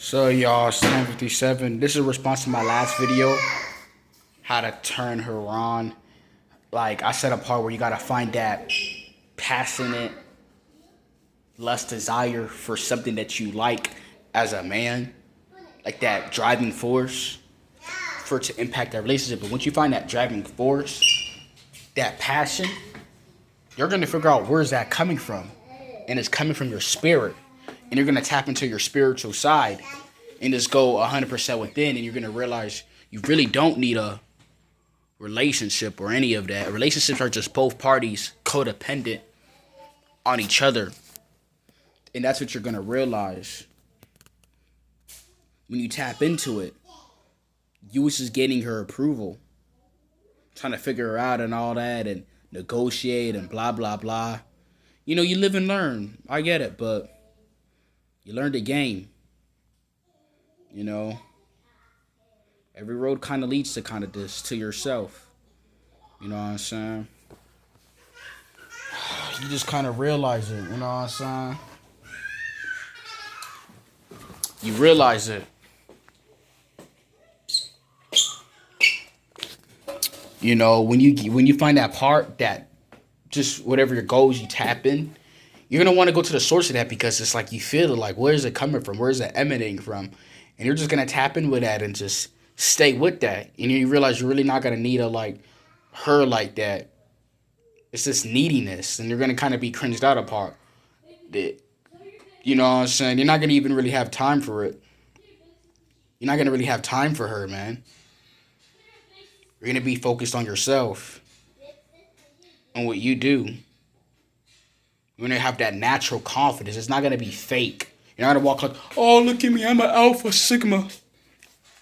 So y'all, 757. This is a response to my last video, how to turn her on. Like I said, a part where you gotta find that passionate lust desire for something that you like as a man, like that driving force for it to impact that relationship. But once you find that driving force, that passion, you're gonna figure out where's that coming from, and it's coming from your spirit, and you're gonna tap into your spiritual side and just go 100% within, and you're gonna realize you really don't need a relationship or any of that. Relationships are just both parties codependent on each other, and that's what you're gonna realize when you tap into it. You was just getting her approval, trying to figure her out and all that, and negotiate and blah blah blah. You know, you live and learn. I get it, but you learned the game. You know, every road kind of leads to kind of this, to yourself. You know what I'm saying? You just kind of realize it. You know what I'm saying? You realize it. You know, when you find that part, that just whatever your goals, you tap in, you're gonna want to go to the source of that, because it's like you feel it, like where's it coming from, where's it emanating from, and you're just gonna tap in with that and just stay with that, and you realize you're really not gonna need a like her like that. It's this neediness, and you're gonna kind of be cringed out apart. That, you know what I'm saying? You're not gonna even really have time for it. You're not gonna really have time for her, man. You're going to be focused on yourself, on what you do. You're going to have that natural confidence. It's not going to be fake. You're not going to walk like, oh, look at me, I'm an alpha sigma.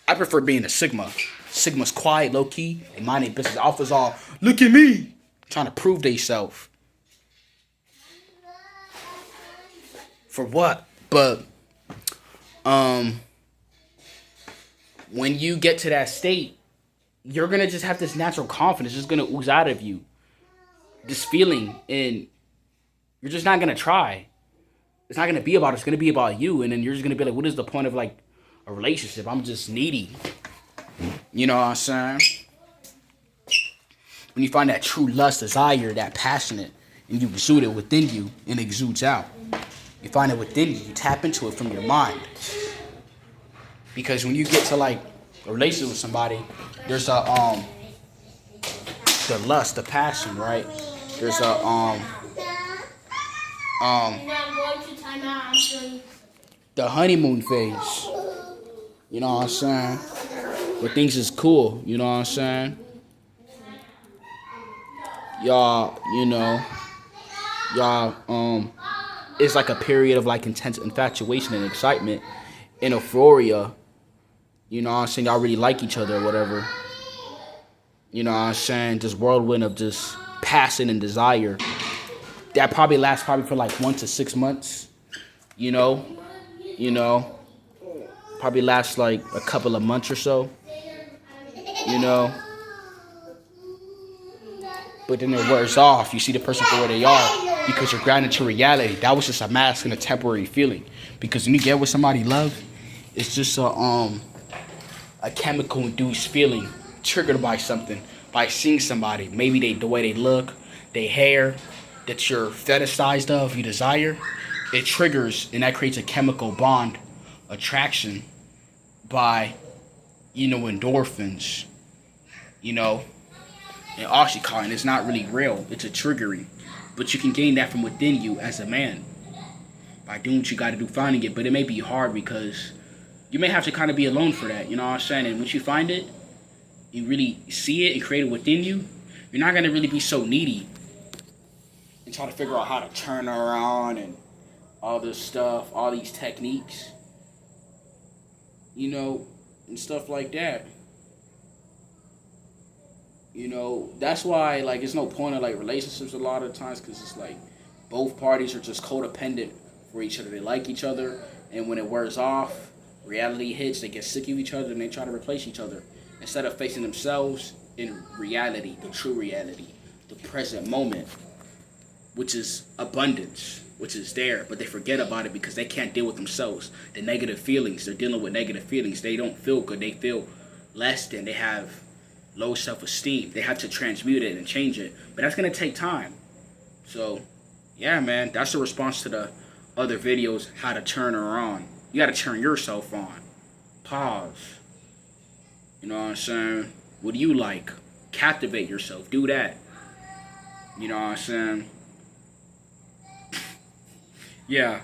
I prefer being a sigma. Sigma's quiet, low-key. They mind their business. Alpha's all, look at me. Trying to prove theyself. For what? But, when you get to that state, you're going to just have this natural confidence. It's going to ooze out of you. This feeling. And you're just not going to try. It's not going to be about it. It's going to be about you. And then you're just going to be like, what is the point of like a relationship? I'm just needy. You know what I'm saying? When you find that true lust, desire, that passionate, and you exude it within you, and it exudes out. You find it within you. You tap into it from your mind. Because when you get to like a relationship with somebody, there's a the lust, the passion, right? There's a the honeymoon phase. You know what I'm saying? Where things is cool, you know what I'm saying? Y'all, it's like a period of like intense infatuation and excitement and euphoria. You know what I'm saying? Y'all really like each other or whatever. You know what I'm saying? This whirlwind of just passion and desire. That probably lasts for like 1 to 6 months. You know? Probably lasts like a couple of months or so. You know? But then it wears off. You see the person for where they are because you're grounded to reality. That was just a mask and a temporary feeling. Because when you get what somebody love, it's just a chemical induced feeling triggered by something, by seeing somebody. Maybe the way they look, their hair, that you're fetishized of, you desire. It triggers, and that creates a chemical bond, attraction by, endorphins, and oxycontin. It's not really real. It's a triggering. But you can gain that from within you as a man by doing what you got to do, finding it. But it may be hard because you may have to kind of be alone for that, you know what I'm saying? And once you find it, you really see it and create it within you, you're not going to really be so needy and try to figure out how to turn her on and all this stuff, all these techniques, and stuff like that. That's why, like, it's no point of, like, relationships a lot of times, because it's like both parties are just codependent for each other. They like each other, and when it wears off, reality hits, they get sick of each other, and they try to replace each other instead of facing themselves in reality, the true reality, the present moment, which is abundance. which is there, but they forget about it because they can't deal with themselves. The negative feelings, they're dealing with negative feelings. They don't feel good. They feel less than. They have low self-esteem. They have to transmute it and change it, but that's gonna take time. So, yeah, man, that's the response to the other videos, how to turn her on. You gotta turn yourself on. Pause. You know what I'm saying? What do you like? Captivate yourself. Do that. You know what I'm saying? Yeah.